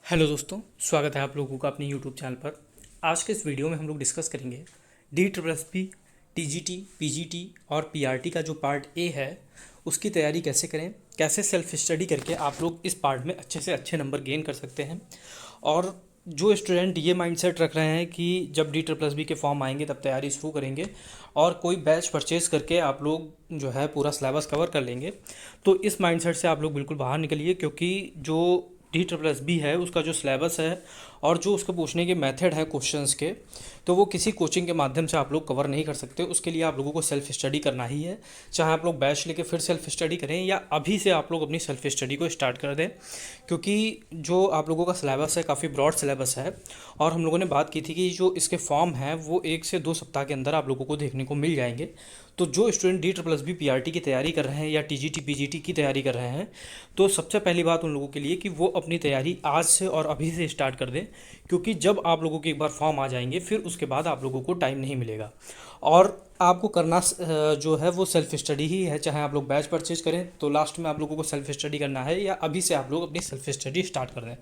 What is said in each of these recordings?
Hello दोस्तों, स्वागत है आप लोगों का अपने यूट्यूब चैनल पर। आज के इस वीडियो में हम लोग डिस्कस करेंगे D triple S P, T G T, P G T और पी आर टी का जो पार्ट ए है उसकी तैयारी कैसे करें, कैसे सेल्फ स्टडी करके आप लोग इस पार्ट में अच्छे से अच्छे नंबर गेन कर सकते हैं। और जो स्टूडेंट ये माइंडसेट रख रहे हैं कि जब डी ट्रिपल एस बी के फॉर्म आएंगे तब तैयारी शुरू करेंगे और कोई बैच परचेज करके आप लोग जो है पूरा सिलेबस कवर कर लेंगे, तो इस माइंडसेट से आप लोग बिल्कुल बाहर निकलिए। क्योंकि जो डी ट्रिपल एस बी है उसका जो सिलेबस है और जो उसके पूछने के मेथड है क्वेश्चंस के, तो वो किसी कोचिंग के माध्यम से आप लोग कवर नहीं कर सकते। उसके लिए आप लोगों को सेल्फ स्टडी करना ही है। चाहे आप लोग बैच लेके फिर सेल्फ स्टडी करें या अभी से आप लोग अपनी सेल्फ स्टडी को स्टार्ट कर दें, क्योंकि जो आप लोगों का सिलेबस है काफ़ी ब्रॉड सिलेबस है। और हम लोगों ने बात की थी कि जो इसके फॉर्म हैं वो 1 से 2 सप्ताह के अंदर आप लोगों को देखने को मिल जाएंगे। तो जो student D triple S B P R T की तैयारी कर रहे हैं या T G T P G T की तैयारी कर रहे हैं, तो सबसे पहली बात उन लोगों के लिए कि वो अपनी तैयारी आज से और अभी से स्टार्ट कर दें। क्योंकि जब आप लोगों के एक बार फॉर्म आ जाएंगे फिर उसके बाद आप लोगों को टाइम नहीं मिलेगा। और आपको करना जो है वो सेल्फ स्टडी ही है। चाहे आप लोग बैच परचेज करें तो लास्ट में आप लोगों को सेल्फ स्टडी करना है, या अभी से आप लोग अपनी सेल्फ स्टडी स्टार्ट कर दें।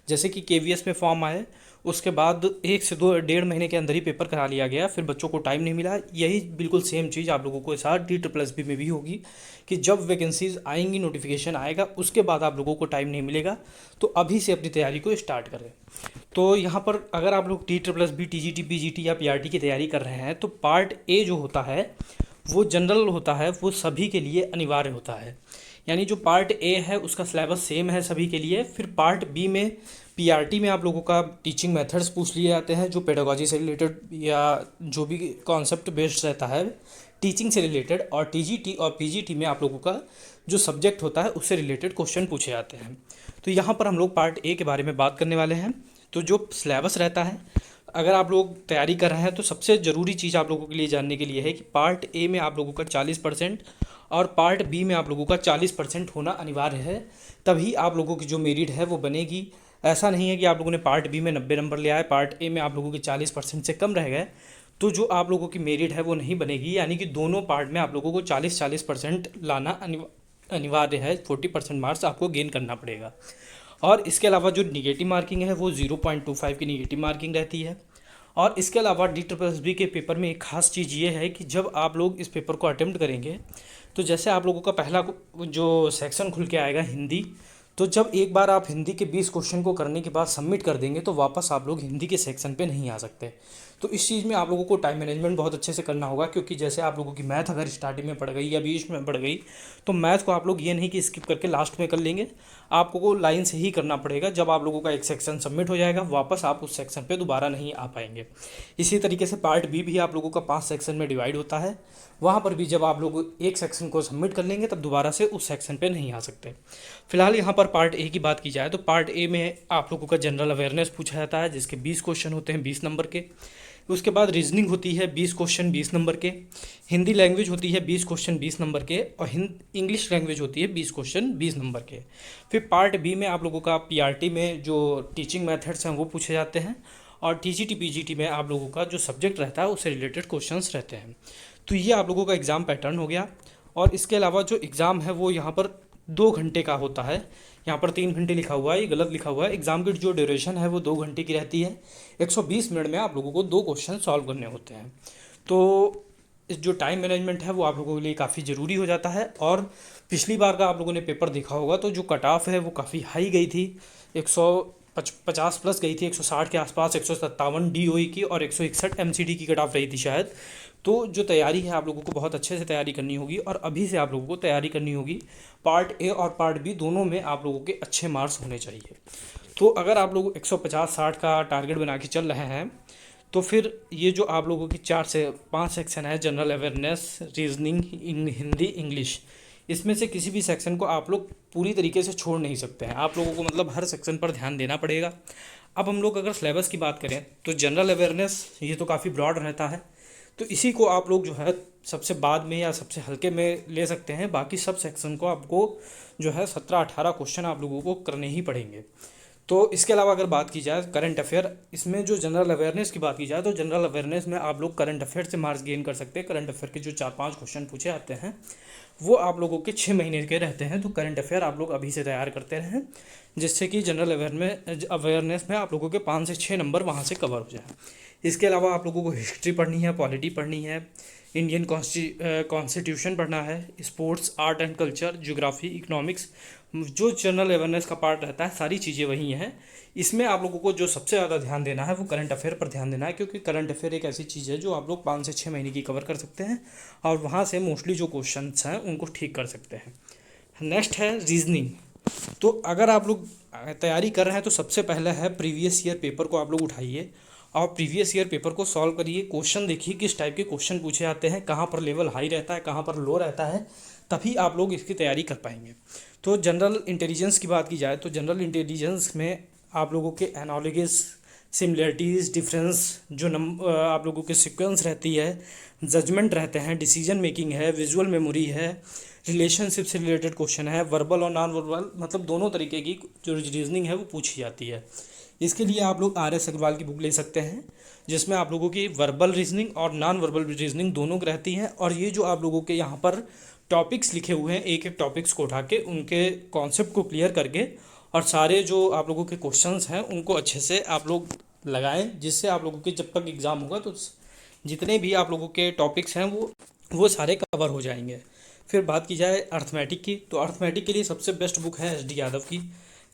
जैसे कि के वी एस में फॉर्म आए, उसके बाद 1 से 2 डेढ़ महीने के अंदर ही पेपर करा लिया गया, फिर बच्चों को टाइम नहीं मिला। यही बिल्कुल सेम चीज़ आप लोगों के साथ डी ट्रिपल एस बी में भी होगी कि जब वैकेंसीज आएंगी, नोटिफिकेशन आएगा, उसके बाद आप लोगों को टाइम नहीं मिलेगा। तो अभी से अपनी तैयारी को स्टार्ट करें। तो यहाँ पर अगर आप लोग T triple S B, T G T, P G T या पी आर टी की तैयारी कर रहे हैं तो पार्ट ए जो होता है वो जनरल होता है, वो सभी के लिए अनिवार्य होता है। यानी जो पार्ट ए है उसका सिलेबस सेम है सभी के लिए। फिर पार्ट बी में पीआरटी में आप लोगों का टीचिंग मेथड्स पूछ लिए जाते हैं, जो पेडागोजी से रिलेटेड या जो भी कॉन्सेप्ट बेस्ड रहता है टीचिंग से रिलेटेड। और टीजीटी और पीजीटी में आप लोगों का जो सब्जेक्ट होता है उससे रिलेटेड क्वेश्चन पूछे जाते हैं। तो यहाँ पर हम लोग पार्ट ए के बारे में बात करने वाले हैं। तो जो सिलेबस रहता है, अगर आप लोग तैयारी कर रहे हैं तो सबसे ज़रूरी चीज़ आप लोगों के लिए जानने के लिए है कि पार्ट ए में आप लोगों का 40% और पार्ट बी में आप लोगों का 40% होना अनिवार्य है। तभी आप लोगों की जो मेरिट है वो बनेगी। ऐसा नहीं है कि आप लोगों ने पार्ट बी में 90 नंबर ले आए, पार्ट ए में आप लोगों के 40% से कम रह गए, तो जो आप लोगों की मेरिट है वो नहीं बनेगी। यानी कि दोनों पार्ट में आप लोगों को 40-40% लाना अनिवार्य है। 40% मार्क्स आपको गेन करना पड़ेगा। और इसके अलावा जो निगेटिव मार्किंग है वो 0.25 की निगेटिव मार्किंग रहती है। और इसके अलावा डी ट्रिपल एस बी के पेपर में एक खास चीज़ ये है कि जब आप लोग इस पेपर को अटेम्प्ट करेंगे तो जैसे आप लोगों का पहला जो सेक्शन खुल के आएगा हिंदी, तो जब एक बार आप हिंदी के 20 क्वेश्चन को करने के बाद सबमिट कर देंगे तो वापस आप लोग हिंदी के सेक्शन पे नहीं आ सकते। तो इस चीज़ में आप लोगों को टाइम मैनेजमेंट बहुत अच्छे से करना होगा। क्योंकि जैसे आप लोगों की मैथ अगर स्टार्टिंग में पड़ गई या बीच में पड़ गई, तो मैथ को आप लोग ये नहीं कि स्किप करके लास्ट में कर लेंगे, आपको लाइन से ही करना पड़ेगा। जब आप लोगों का एक सेक्शन सबमिट हो जाएगा वापस आप उस सेक्शन पे दोबारा नहीं आ पाएंगे। इसी तरीके से पार्ट बी भी आप लोगों का 5 सेक्शन में डिवाइड होता है। वहाँ पर भी जब आप लोग एक सेक्शन को सबमिट कर लेंगे तब दोबारा से उस सेक्शन पे नहीं आ सकते। फिलहाल यहाँ पर पार्ट ए की बात की जाए तो पार्ट ए में आप लोगों का जनरल अवेयरनेस पूछा जाता है, जिसके 20 क्वेश्चन होते हैं 20 नंबर के। उसके बाद रीजनिंग होती है 20 क्वेश्चन 20 नंबर के। हिंदी लैंग्वेज होती है 20 क्वेश्चन 20 नंबर के। और इंग्लिश लैंग्वेज होती है 20 क्वेश्चन 20 नंबर के। फिर पार्ट बी में आप लोगों का पीआरटी में जो टीचिंग मेथड्स हैं वो पूछे जाते हैं। और टीजीटी पीजीटी में आप लोगों का जो सब्जेक्ट रहता है उससे रिलेटेड क्वेश्चंस रहते हैं। तो ये आप लोगों का एग्ज़ाम पैटर्न हो गया। और इसके अलावा जो एग्ज़ाम है वो यहाँ पर 2 घंटे का होता है। यहाँ पर 3 घंटे लिखा हुआ है, ये गलत लिखा हुआ है। एग्ज़ाम की जो ड्यूरेशन है वो 2 घंटे की रहती है। 120 मिनट में आप लोगों को 2 क्वेश्चन सॉल्व करने होते हैं। तो इस जो टाइम मैनेजमेंट है वो आप लोगों के लिए काफ़ी ज़रूरी हो जाता है। और पिछली बार का आप लोगों ने पेपर देखा होगा तो जो कट ऑफ है वो काफ़ी हाई गई थी, 150 प्लस गई थी, 160 के आसपास, 157 डीओई की और 161 एमसीडी की कट ऑफ रही थी शायद। तो जो तैयारी है आप लोगों को बहुत अच्छे से तैयारी करनी होगी और अभी से आप लोगों को तैयारी करनी होगी। पार्ट ए और पार्ट बी दोनों में आप लोगों के अच्छे मार्क्स होने चाहिए। तो अगर आप लोग 150-60 का टारगेट बना के चल रहे हैं तो फिर ये जो आप लोगों की 4 से 5 सेक्शन है, general awareness, reasoning, Hindi, English, इसमें से किसी भी सेक्शन को आप लोग पूरी तरीके से छोड़ नहीं सकते हैं। आप लोगों को मतलब हर सेक्शन पर ध्यान देना पड़ेगा। अब हम लोग अगर सिलेबस की बात करें तो जनरल अवेयरनेस ये तो काफ़ी ब्रॉड रहता है, तो इसी को आप लोग जो है सबसे बाद में या सबसे हल्के में ले सकते हैं। बाकी सब सेक्शन को आपको जो है 17-18 क्वेश्चन आप लोगों को करने ही पड़ेंगे। तो इसके अलावा अगर बात की जाए करंट अफेयर, इसमें जो जनरल अवेयरनेस की बात की जाए तो जनरल अवेयरनेस में आप लोग करंट अफेयर से मार्क्स गेन कर सकते हैं। करंट अफेयर के जो 4-5 क्वेश्चन पूछे आते हैं वो आप लोगों के 6 महीने के रहते हैं। तो करंट अफेयर आप लोग अभी से तैयार करते रहें, जिससे कि जनरल अवेयरनेस में आप लोगों के 5 से 6 नंबर वहाँ से कवर हो जाए। इसके अलावा आप लोगों को हिस्ट्री पढ़नी है, पॉलिटी पढ़नी है, इंडियन कॉन्स्टिट्यूशन पढ़ना है, sports, art and culture, geography, economics, जो जनरल अवेयरनेस का पार्ट रहता है सारी चीज़ें वही हैं। इसमें आप लोगों को जो सबसे ज़्यादा ध्यान देना है वो करंट अफेयर पर ध्यान देना है, क्योंकि करंट अफेयर एक ऐसी चीज़ है जो आप लोग 5 से 6 महीने की कवर कर सकते हैं और वहाँ से मोस्टली जो क्वेश्चंस हैं उनको ठीक कर सकते हैं। नेक्स्ट है रीजनिंग। तो अगर आप लोग तैयारी कर रहे हैं तो सबसे पहले है प्रीवियस ईयर पेपर को आप लोग उठाइए और प्रीवियस ईयर पेपर को सॉल्व करिए। क्वेश्चन देखिए किस टाइप के क्वेश्चन पूछे जाते हैं, कहाँ पर लेवल हाई रहता है, कहाँ पर लो रहता है, तभी आप लोग इसकी तैयारी कर पाएंगे। तो जनरल इंटेलिजेंस की बात की जाए तो जनरल इंटेलिजेंस में आप लोगों के एनालॉगस, सिमिलरिटीज़, डिफरेंस, जो आप लोगों के सीक्वेंस रहती है, जजमेंट रहते हैं, डिसीजन मेकिंग है, विजुअल मेमोरी है, रिलेशनशिप से रिलेटेड क्वेश्चन है, वर्बल और नॉन वर्बल, मतलब दोनों तरीके की जो रीजनिंग है वो पूछी जाती है। इसके लिए आप लोग आर एस अग्रवाल की बुक ले सकते हैं, जिसमें आप लोगों की वर्बल रीजनिंग और नॉन वर्बल रीजनिंग दोनों रहती हैं। और ये जो आप लोगों के यहाँ पर टॉपिक्स लिखे हुए हैं, एक एक टॉपिक्स को उठा के उनके कॉन्सेप्ट को क्लियर करके और सारे जो आप लोगों के क्वेश्चंस हैं उनको अच्छे से आप लोग लगाएं, जिससे आप लोगों के जब तक एग्ज़ाम होगा तो जितने भी आप लोगों के टॉपिक्स हैं वो सारे कवर हो जाएंगे। फिर बात की जाए अर्थमेटिक की, तो अर्थमेटिक के लिए सबसे बेस्ट बुक है एस डी यादव की।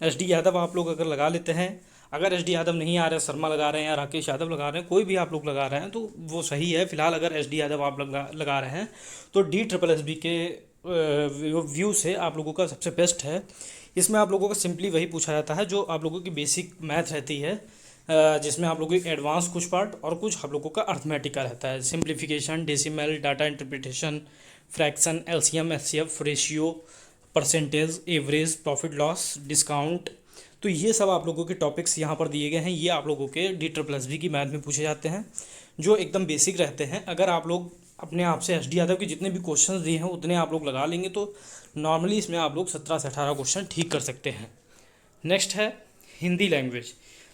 एस डी यादव आप लोग अगर लगा लेते हैं, अगर एस डी यादव नहीं आ रहे, शर्मा लगा रहे हैं या राकेश यादव लगा रहे हैं, कोई भी आप लोग लगा रहे हैं तो वो सही है। फिलहाल अगर एस डी यादव आप लगा रहे हैं तो DSSB के व्यू से आप लोगों का सबसे बेस्ट है। इसमें आप लोगों का सिंपली वही पूछा जाता है जो आप लोगों की बेसिक मैथ रहती है, जिसमें आप लोगों की एडवांस कुछ पार्ट और कुछ आप लोगों का अर्थमेटिक का रहता है। Simplification, decimal, data interpretation, fraction, LCM, FCF, ratio, percentage, average, profit loss, discount. तो ये सब आप लोगों के टॉपिक्स यहाँ पर दिए गए हैं। ये आप लोगों के DSSB की मैथ में पूछे जाते हैं, जो एकदम बेसिक रहते हैं। अगर आप लोग अपने आप से एस डी यादव के जितने भी क्वेश्चन दिए हैं उतने आप लोग लगा लेंगे तो नॉर्मली इसमें आप लोग 17 से 18 क्वेश्चन ठीक कर सकते हैं। नेक्स्ट है हिंदी लैंग्वेज।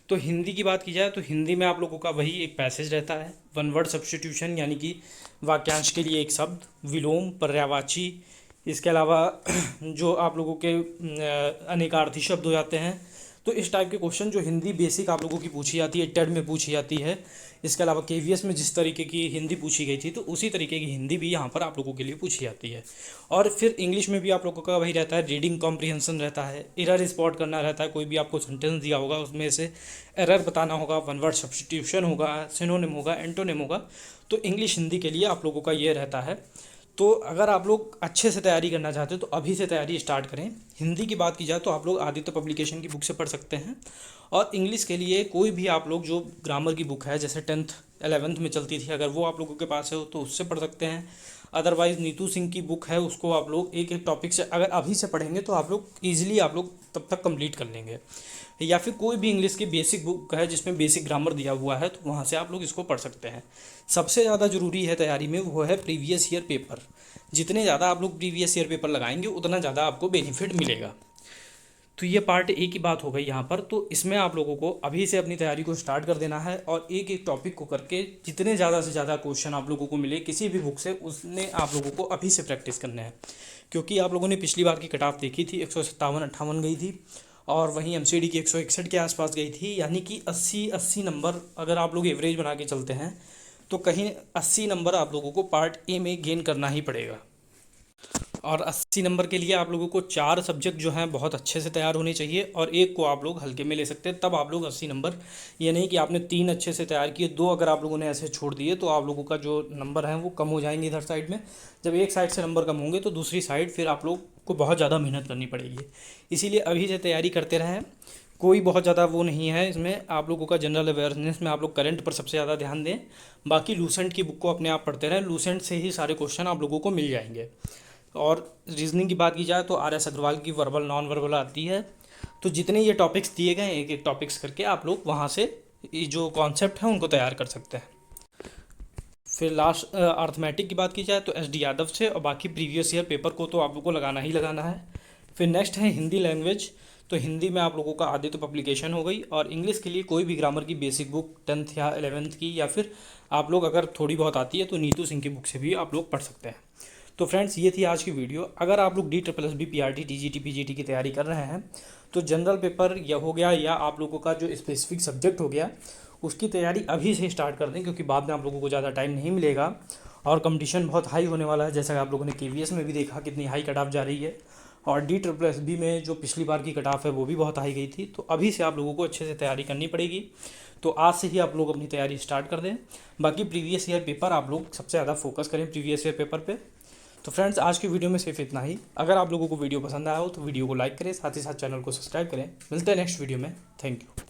तो हिंदी की बात की जाए तो हिंदी में आप लोगों का वही एक पैसेज रहता है, वन वर्ड सब्स्टिट्यूशन, यानी कि वाक्यांश के लिए एक शब्द, विलोम, पर्यायवाची। इसके अलावा जो आप लोगों के अनेकार्थी शब्द हो जाते हैं। तो इस टाइप के क्वेश्चन जो हिंदी बेसिक आप लोगों की पूछी जाती है, टेड में पूछी जाती है। इसके अलावा KVS में जिस तरीके की हिंदी पूछी गई थी तो उसी तरीके की हिंदी भी यहाँ पर आप लोगों के लिए पूछी जाती है। और फिर इंग्लिश में भी आप लोगों का वही रहता है, रीडिंग कॉम्प्रिहेंशन रहता है, एरर स्पॉट करना रहता है। कोई भी आपको सेंटेंस दिया होगा उसमें से एरर बताना होगा, वन वर्ड सब्स्टिट्यूशन होगा, सिनोनिम होगा, एंटोनिम होगा। तो इंग्लिश हिंदी के लिए आप लोगों का ये रहता है। तो अगर आप लोग अच्छे से तैयारी करना चाहते हो तो अभी से तैयारी स्टार्ट करें। हिंदी की बात की जाए तो आप लोग आदित्य पब्लिकेशन की बुक से पढ़ सकते हैं। और इंग्लिश के लिए कोई भी आप लोग जो ग्रामर की बुक है, जैसे 10th 11th में चलती थी, अगर वो आप लोगों के पास है तो उससे पढ़ सकते हैं। अदरवाइज़ नीतू सिंह की बुक है, उसको आप लोग एक एक टॉपिक से अगर अभी से पढ़ेंगे तो आप लोग ईजिली आप लोग तब तक कंप्लीट कर लेंगे। या फिर कोई भी इंग्लिश की बेसिक बुक है जिसमें बेसिक ग्रामर दिया हुआ है तो वहाँ से आप लोग इसको पढ़ सकते हैं। सबसे ज़्यादा ज़रूरी है तैयारी में वो है प्रीवियस ईयर पेपर। जितने ज़्यादा आप लोग प्रीवियस ईयर पेपर लगाएंगे उतना ज़्यादा आपको बेनिफिट मिलेगा। तो ये पार्ट ए की बात हो गई यहाँ पर। तो इसमें आप लोगों को अभी से अपनी तैयारी को स्टार्ट कर देना है और एक एक टॉपिक को करके जितने ज़्यादा से ज़्यादा क्वेश्चन आप लोगों को मिले किसी भी बुक से, उसने आप लोगों को अभी से प्रैक्टिस करना है। क्योंकि आप लोगों ने पिछली बार की कट ऑफ देखी थी, 157-58 गई थी और वहीं MCD की 161 के आसपास गई थी। यानी कि 80 नंबर अगर आप लोग एवरेज बना के चलते हैं तो कहीं 80 नंबर आप लोगों को पार्ट ए में गेन करना ही पड़ेगा। और 80 नंबर के लिए आप लोगों को 4 सब्जेक्ट जो हैं बहुत अच्छे से तैयार होने चाहिए और एक को आप लोग हल्के में ले सकते हैं, तब आप लोग 80 नंबर। ये नहीं कि आपने 3 अच्छे से तैयार किए, 2 अगर आप लोगों ने ऐसे छोड़ दिए तो आप लोगों का जो नंबर है वो कम हो जाएंगे इधर साइड में। जब एक साइड से नंबर कम होंगे तो दूसरी साइड फिर आप लोग को बहुत ज़्यादा मेहनत करनी पड़ेगी। इसीलिए अभी से तैयारी करते रहें। कोई बहुत ज़्यादा वो नहीं है इसमें। आप लोगों का जनरल अवेयरनेस में आप लोग करंट पर सबसे ज़्यादा ध्यान दें, बाकी लूसेंट की बुक को अपने आप पढ़ते रहें। लूसेंट से ही सारे क्वेश्चन आप लोगों को मिल जाएंगे। और रीजनिंग की बात की जाए तो RS अग्रवाल की वर्बल नॉन वर्बल आती है। तो जितने ये टॉपिक्स दिए गए एक एक टॉपिक्स करके आप लोग वहाँ से जो कॉन्सेप्ट हैं उनको तैयार कर सकते हैं। फिर लास्ट अर्थमेटिक की बात की जाए तो SD यादव से, और बाकी प्रीवियस ईयर पेपर को तो आप लोग को लगाना ही लगाना है। फिर नेक्स्ट है हिंदी लैंग्वेज। तो हिंदी में आप लोगों का आधे तो पब्लिकेशन हो गई, और इंग्लिश के लिए कोई भी ग्रामर की बेसिक बुक 10th या 11th की, या फिर आप लोग अगर थोड़ी बहुत आती है तो नीतू सिंह की बुक से भी आप लोग पढ़ सकते हैं। तो फ्रेंड्स, ये थी आज की वीडियो। अगर आप लोग DSSB PRT TGT PGT की तैयारी कर रहे हैं तो जनरल पेपर या हो गया, या आप लोगों का जो स्पेसिफिक सब्जेक्ट हो गया, उसकी तैयारी अभी से स्टार्ट कर दें, क्योंकि बाद में आप लोगों को ज़्यादा टाइम नहीं मिलेगा और कंपटीशन बहुत हाई होने वाला है। जैसा कि आप लोगों ने KVS में भी देखा कितनी हाई कट ऑफ जा रही है, और DSSB में जो पिछली बार की कट ऑफ है वो भी बहुत हाई गई थी। तो अभी से आप लोगों को अच्छे से तैयारी करनी पड़ेगी। तो आज से ही आप लोग अपनी तैयारी स्टार्ट कर दें। बाकी प्रीवियस ईयर पेपर आप लोग सबसे ज़्यादा फोकस करें प्रीवियस ईयर पेपर पे। तो फ्रेंड्स, आज की वीडियो में सिर्फ इतना ही। अगर आप लोगों को वीडियो पसंद आया हो तो वीडियो को लाइक करें, साथ ही साथ चैनल को सब्सक्राइब करें। मिलते हैं नेक्स्ट वीडियो में। Thank you.